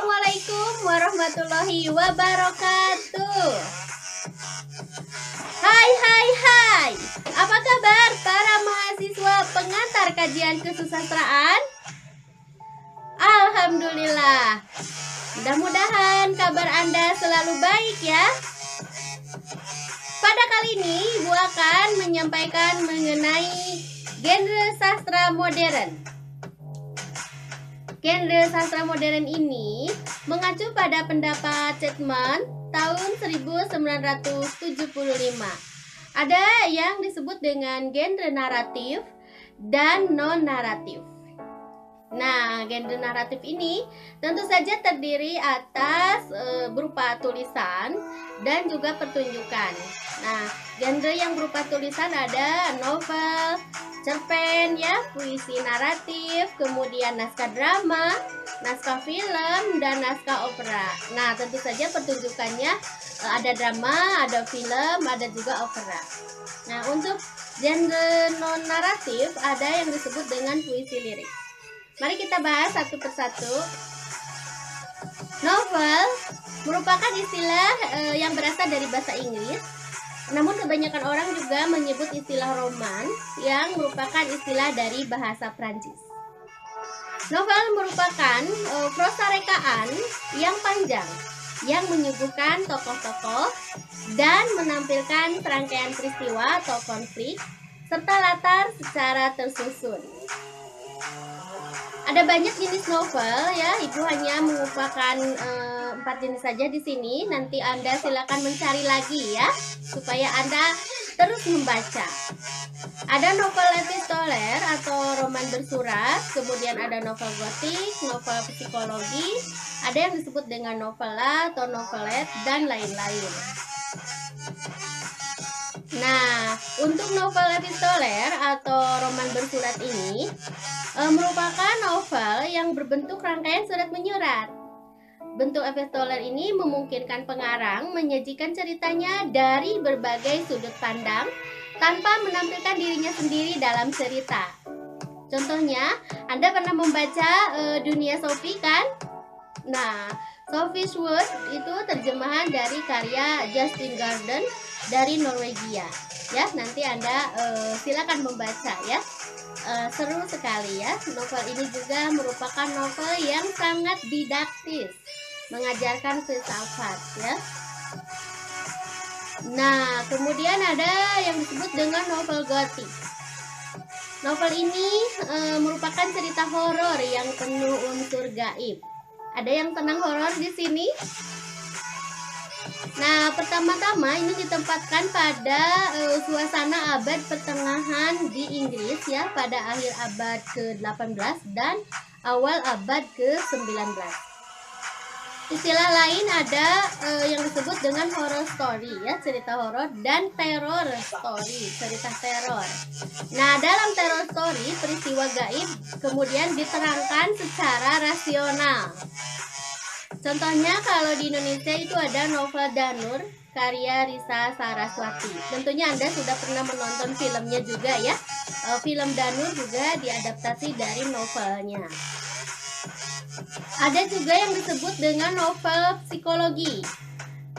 Assalamualaikum warahmatullahi wabarakatuh. Hai. Apa kabar para mahasiswa pengantar kajian kesusastraan? Alhamdulillah. Mudah-mudahan kabar Anda selalu baik ya. Pada kali ini Ibu akan menyampaikan mengenai genre sastra modern. Genre sastra modern ini mengacu pada pendapat Chapman tahun 1975. Ada yang disebut dengan genre naratif dan non-naratif. Nah, genre naratif ini tentu saja terdiri atas berupa tulisan dan juga pertunjukan. Nah, genre yang berupa tulisan ada novel, cerpen ya, puisi naratif, kemudian naskah drama, naskah film, dan naskah opera. Nah, tentu saja pertunjukannya ada drama, ada film, ada juga opera. Nah, untuk genre non naratif ada yang disebut dengan puisi lirik. Mari kita bahas satu persatu. Novel merupakan istilah yang berasal dari bahasa Inggris. Namun kebanyakan orang juga menyebut istilah roman yang merupakan istilah dari bahasa Prancis. Novel merupakan prosa rekaan yang panjang yang menyuguhkan tokoh-tokoh dan menampilkan serangkaian peristiwa atau konflik serta latar secara tersusun. Ada banyak jenis novel ya, Ibu hanya mengupakan 4 jenis saja di sini. Nanti Anda silakan mencari lagi ya, supaya Anda terus membaca. Ada novel epistoler atau roman bersurat, kemudian ada novel gotik, novel psikologi, ada yang disebut dengan novela atau novelet, dan lain-lain. Nah, untuk novel epistoler atau roman bersurat ini merupakan novel yang berbentuk rangkaian surat menyurat. Bentuk epistoler ini memungkinkan pengarang menyajikan ceritanya dari berbagai sudut pandang tanpa menampilkan dirinya sendiri dalam cerita. Contohnya, Anda pernah membaca Dunia Sophie kan? Nah, Sophie's World itu terjemahan dari karya Justin Garden dari Norwegia. Ya, nanti Anda silakan membaca ya. Seru sekali ya. Novel ini juga merupakan novel yang sangat didaktis, mengajarkan filsafat ya. Nah, kemudian ada yang disebut dengan novel gotik. Novel ini merupakan cerita horor yang penuh unsur gaib. Ada yang tenang horor di sini? Nah, pertama-tama ini ditempatkan pada suasana abad pertengahan di Inggris ya, pada akhir abad ke-18 dan awal abad ke-19. Istilah lain ada yang disebut dengan horror story ya, cerita horor, dan terror story, cerita teror. Nah, dalam terror story peristiwa gaib kemudian diterangkan secara rasional. Contohnya kalau di Indonesia itu ada novel Danur karya Risa Saraswati. Tentunya Anda sudah pernah menonton filmnya juga ya. Film Danur juga diadaptasi dari novelnya. Ada juga yang disebut dengan novel psikologi.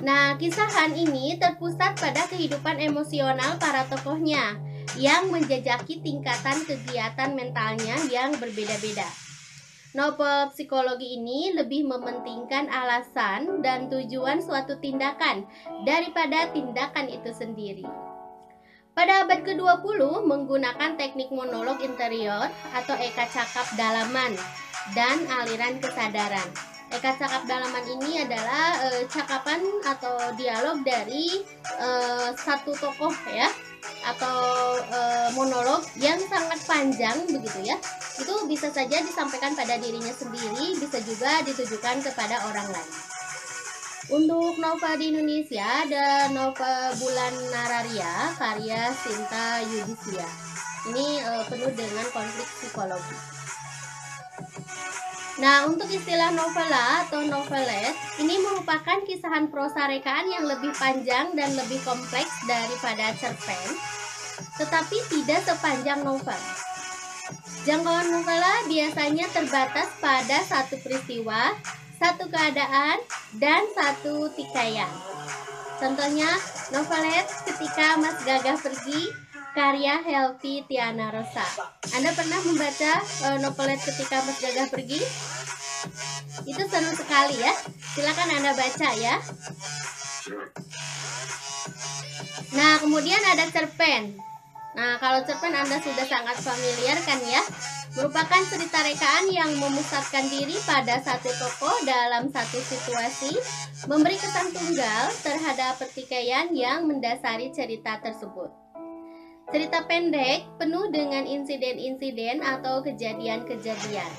Nah, kisahan ini terpusat pada kehidupan emosional para tokohnya yang menjajaki tingkatan kegiatan mentalnya yang berbeda-beda. Novel psikologi ini lebih mementingkan alasan dan tujuan suatu tindakan daripada tindakan itu sendiri. Pada abad ke-20 menggunakan teknik monolog interior atau eka cakap dalaman dan aliran kesadaran. Eka cakap dalaman ini adalah cakapan atau dialog dari satu tokoh ya, atau monolog yang sangat panjang begitu ya. Itu bisa saja disampaikan pada dirinya sendiri, bisa juga ditujukan kepada orang lain. Untuk novel di Indonesia ada novel Bulan Nararia karya Sinta Yudhistira. Ini penuh dengan konflik psikologi. Nah, untuk istilah novela atau novelet ini merupakan kisahan prosa rekaan yang lebih panjang dan lebih kompleks daripada cerpen, tetapi tidak sepanjang novel. Jangkauan novela biasanya terbatas pada satu peristiwa satu keadaan, dan satu tikaian. Contohnya novelet Ketika Mas Gagah Pergi, karya Helvi Tiana Rosa. Anda pernah membaca novelet Ketika Mas Gagah Pergi? Itu seru sekali ya. Silakan Anda baca ya. Nah, kemudian ada cerpen. Nah, kalau cerpen Anda sudah sangat familiar kan ya? Merupakan cerita rekaan yang memusatkan diri pada satu tokoh dalam satu situasi, memberi kesan tunggal terhadap pertikaian yang mendasari cerita tersebut. Cerita pendek penuh dengan insiden-insiden atau kejadian-kejadian.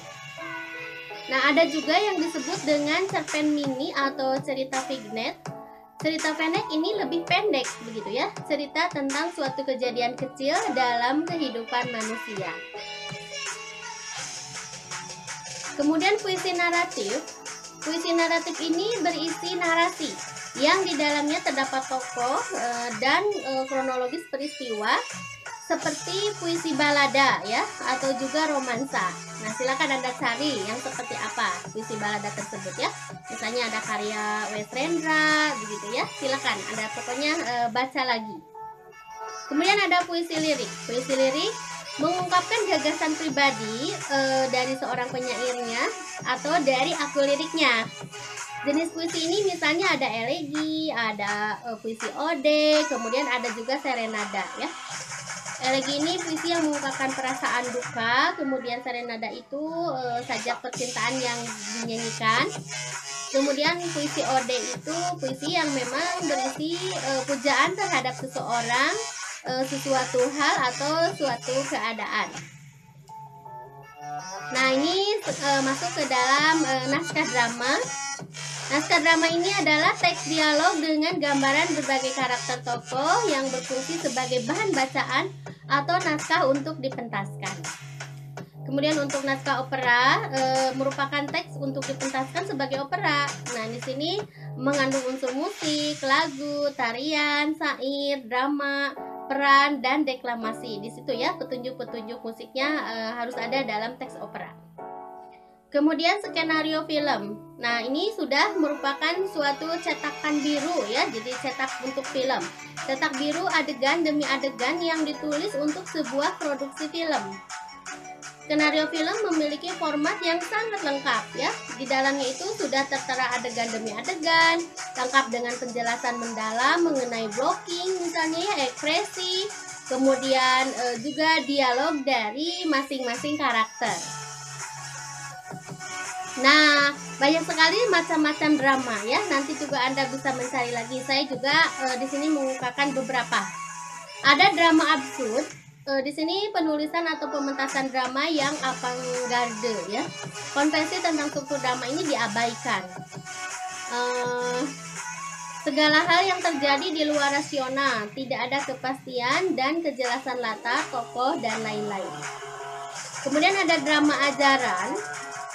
Nah, ada juga yang disebut dengan cerpen mini atau cerita vignette. Cerita pendek ini lebih pendek begitu ya, cerita tentang suatu kejadian kecil dalam kehidupan manusia. Kemudian puisi naratif. Puisi naratif ini berisi narasi yang di dalamnya terdapat tokoh dan kronologis peristiwa, seperti puisi balada ya, atau juga romansa. Nah, silakan Anda cari yang seperti apa puisi balada tersebut ya. Misalnya ada karya W. Rendra begitu ya. Silakan Anda pokoknya baca lagi. Kemudian ada puisi lirik. Puisi lirik mengungkapkan gagasan pribadi dari seorang penyairnya atau dari aku liriknya. Jenis puisi ini misalnya ada elegi, ada puisi ode, kemudian ada juga serenada ya. Elegi ini puisi yang mengungkapkan perasaan duka, kemudian serenada itu sajak percintaan yang dinyanyikan. Kemudian puisi ode itu puisi yang memang berisi pujaan terhadap seseorang, sesuatu hal atau suatu keadaan. Nah, ini masuk ke dalam naskah drama. Naskah drama ini adalah teks dialog dengan gambaran berbagai karakter tokoh yang berfungsi sebagai bahan bacaan atau naskah untuk dipentaskan. Kemudian untuk naskah opera merupakan teks untuk dipentaskan sebagai opera. Nah, di sini mengandung unsur musik, lagu, tarian, syair, drama, peran, dan deklamasi. Di situ ya petunjuk-petunjuk musiknya harus ada dalam teks opera. Kemudian skenario film. Nah, ini sudah merupakan suatu cetakan biru ya, jadi cetak untuk film. Cetak biru adegan demi adegan yang ditulis untuk sebuah produksi film. Skenario film memiliki format yang sangat lengkap ya. Di dalamnya itu sudah tertera adegan demi adegan, lengkap dengan penjelasan mendalam mengenai blocking misalnya ya, ekspresi, kemudian juga dialog dari masing-masing karakter. Nah, banyak sekali macam-macam drama ya. Nanti juga Anda bisa mencari lagi. Saya juga di sini mengungkapkan beberapa. Ada drama absurd. Di sini penulisan atau pementasan drama yang avant-garde ya. Konvensi tentang struktur drama ini diabaikan. Segala hal yang terjadi di luar rasional, tidak ada kepastian dan kejelasan latar, tokoh, dan lain-lain. Kemudian ada drama ajaran.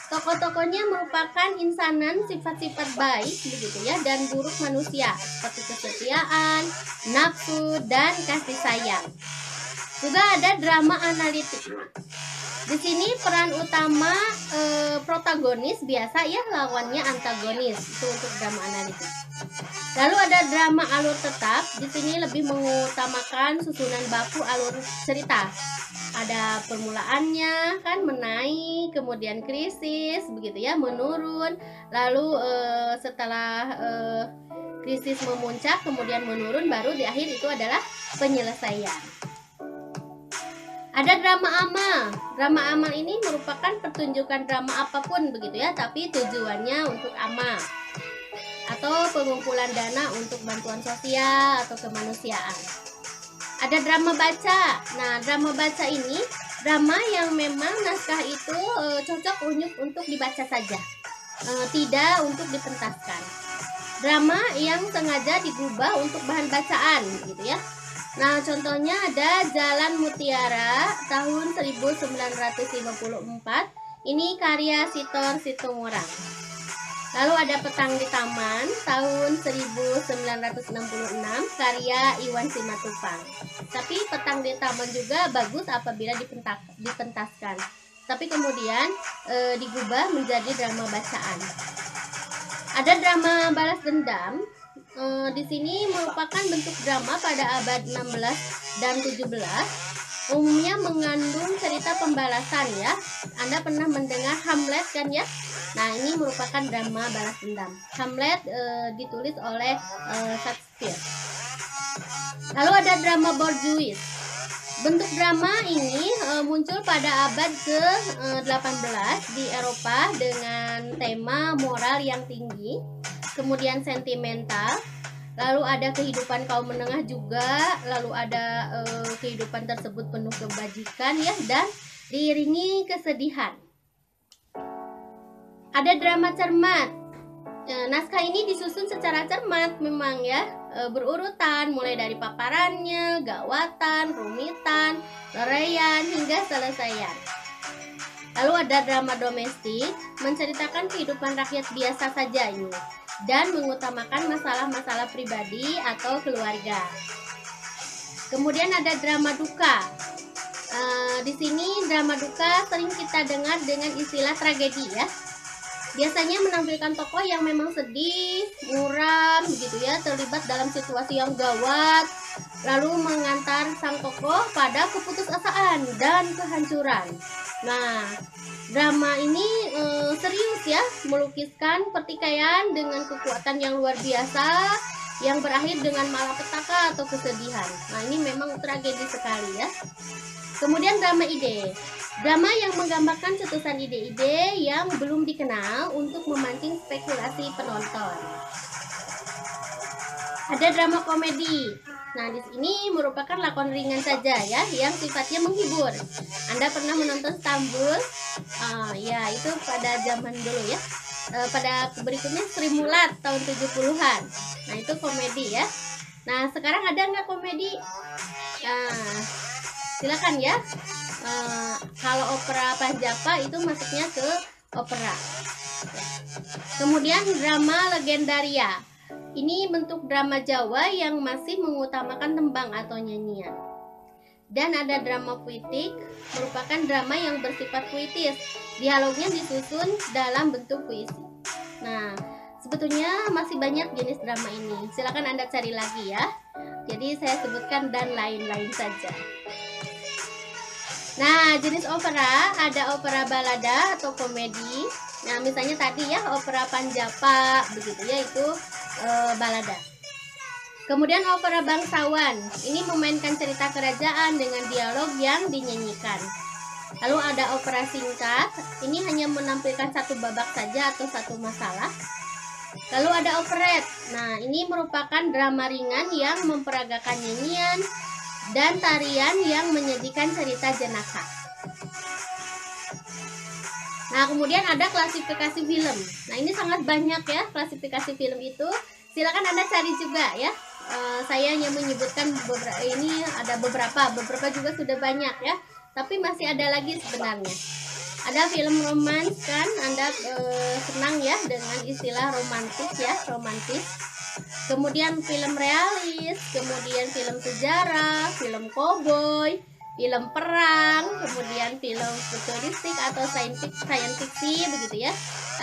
Tokoh-tokohnya merupakan insanan sifat-sifat baik begitu ya, dan buruk manusia seperti kesetiaan, nafsu, dan kasih sayang. Juga ada drama analitik. Di sini peran utama protagonis biasa ya, lawannya antagonis. Itu untuk drama analitik. Lalu ada drama alur tetap. Di sini lebih mengutamakan susunan baku alur cerita. Ada permulaannya kan, menaik, kemudian krisis begitu ya, menurun, lalu setelah krisis memuncak kemudian menurun, baru di akhir itu adalah penyelesaian. Ada drama amal. Drama amal ini merupakan pertunjukan drama apapun begitu ya, tapi tujuannya untuk amal atau pengumpulan dana untuk bantuan sosial atau kemanusiaan. Ada drama baca. Nah, drama baca ini drama yang memang naskah itu cocok untuk dibaca saja, tidak untuk dipentaskan. Drama yang sengaja digubah untuk bahan bacaan, gitu ya. Nah, contohnya ada Jalan Mutiara tahun 1954. Ini karya Sitor Situmorang. Lalu ada Petang di Taman tahun 1966 karya Iwan Simatupang. Tapi Petang di Taman juga bagus apabila dipentaskan. Tapi kemudian digubah menjadi drama bacaan. Ada drama balas dendam. Di sini merupakan bentuk drama pada abad 16 dan 17. Umumnya mengandung cerita pembalasan ya. Anda pernah mendengar Hamlet kan ya? Nah, ini merupakan drama balas dendam. Hamlet ditulis oleh Shakespeare. Lalu ada drama Borjuis. Bentuk drama ini muncul pada abad ke-18 di Eropa dengan tema moral yang tinggi, kemudian sentimental. Lalu ada kehidupan kaum menengah juga, lalu ada kehidupan tersebut penuh kebajikan ya, dan diiringi kesedihan. Ada drama cermat. Naskah ini disusun secara cermat memang ya, berurutan mulai dari paparannya, gawatan, rumitan, loraian hingga selesaian. Lalu ada drama domestik, menceritakan kehidupan rakyat biasa saja ini, dan mengutamakan masalah-masalah pribadi atau keluarga. Kemudian ada drama duka. Di sini drama duka sering kita dengar dengan istilah tragedi ya. Biasanya menampilkan tokoh yang memang sedih, muram, begitu ya, terlibat dalam situasi yang gawat, lalu mengantar sang tokoh pada keputusasaan dan kehancuran. Nah, drama ini serius ya, melukiskan pertikaian dengan kekuatan yang luar biasa yang berakhir dengan malapetaka atau kesedihan. Nah, ini memang tragedi sekali ya. Kemudian drama ide. Drama yang menggambarkan cetusan ide-ide yang belum dikenal untuk memancing spekulasi penonton. Ada drama komedi. Nah, di sini merupakan lakon ringan saja ya, yang sifatnya menghibur. Anda pernah menonton Stambul? Ya, itu pada zaman dulu ya. Pada berikutnya Sri Mulat tahun 70-an. Nah, itu komedi ya. Nah, sekarang ada nggak komedi? Silakan ya. Kalau opera Panjapa itu masuknya ke opera. Kemudian drama legendaria. Ini bentuk drama Jawa yang masih mengutamakan tembang atau nyanyian. Dan ada drama puitik, merupakan drama yang bersifat puitis. Dialognya disusun dalam bentuk puisi. Nah, sebetulnya masih banyak jenis drama ini. Silakan Anda cari lagi ya. Jadi saya sebutkan dan lain-lain saja. Nah, jenis opera, ada opera balada atau komedi. Nah, misalnya tadi ya, opera Panjapa, begitu ya, itu balada. Kemudian opera bangsawan, ini memainkan cerita kerajaan dengan dialog yang dinyanyikan. Lalu ada opera singkat, ini hanya menampilkan satu babak saja atau satu masalah. Lalu ada operet, nah ini merupakan drama ringan yang memperagakan nyanyian dan tarian yang menyajikan cerita jenaka. Nah, kemudian ada klasifikasi film. Nah, ini sangat banyak ya klasifikasi film itu. Silakan Anda cari juga ya. Saya hanya menyebutkan beberapa, ini ada beberapa juga sudah banyak ya. Tapi masih ada lagi sebenarnya. Ada film romans kan, Anda senang ya dengan istilah romantis ya, romantis. Kemudian film realis, kemudian film sejarah, film koboi, film perang, kemudian film futuristik atau science fiction begitu ya.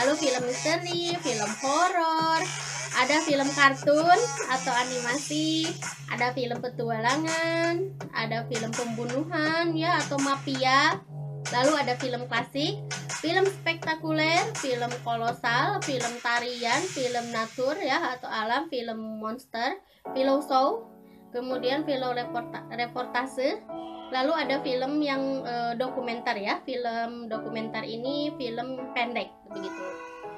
Lalu film misteri, film horor, ada film kartun atau animasi, ada film petualangan, ada film pembunuhan ya atau mafia. Lalu ada film klasik, film spektakuler, film kolosal, film tarian, film natur ya atau alam, film monster, film show, kemudian film reportase. Lalu ada film yang dokumenter ya, film dokumenter ini film pendek begitu.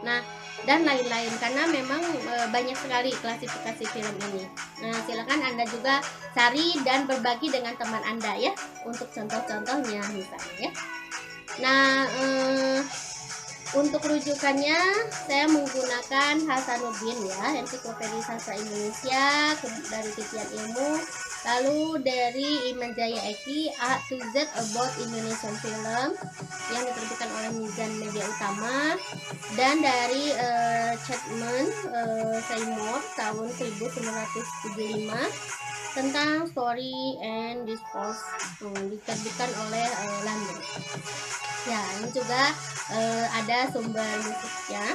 Nah, dan lain-lain karena memang banyak sekali klasifikasi film ini. Nah, silakan Anda juga cari dan berbagi dengan teman Anda ya untuk contoh-contohnya misalnya ya. Nah, untuk rujukannya saya menggunakan Hasanuddin ya, Ensiklopedia Sastra Indonesia dari Titian Ilmu, lalu dari Iman Jaya Eki A to Z About Indonesian Film yang diterbitkan oleh Mizan Media Utama, dan dari Chapman Seymour tahun 1975 tentang Story and Discourse, diterbitkan oleh London. Ya, ini juga ada sumber musiknya.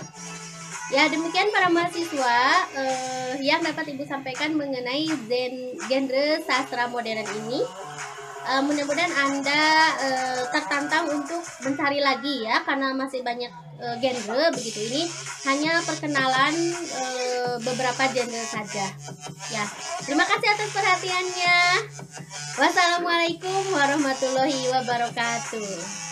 Ya, demikian para mahasiswa yang dapat Ibu sampaikan mengenai genre sastra modern ini. Mudah-mudahan Anda tertantang untuk mencari lagi ya, karena masih banyak genre begitu. Ini hanya perkenalan beberapa genre saja. Ya, terima kasih atas perhatiannya. Wassalamualaikum warahmatullahi wabarakatuh.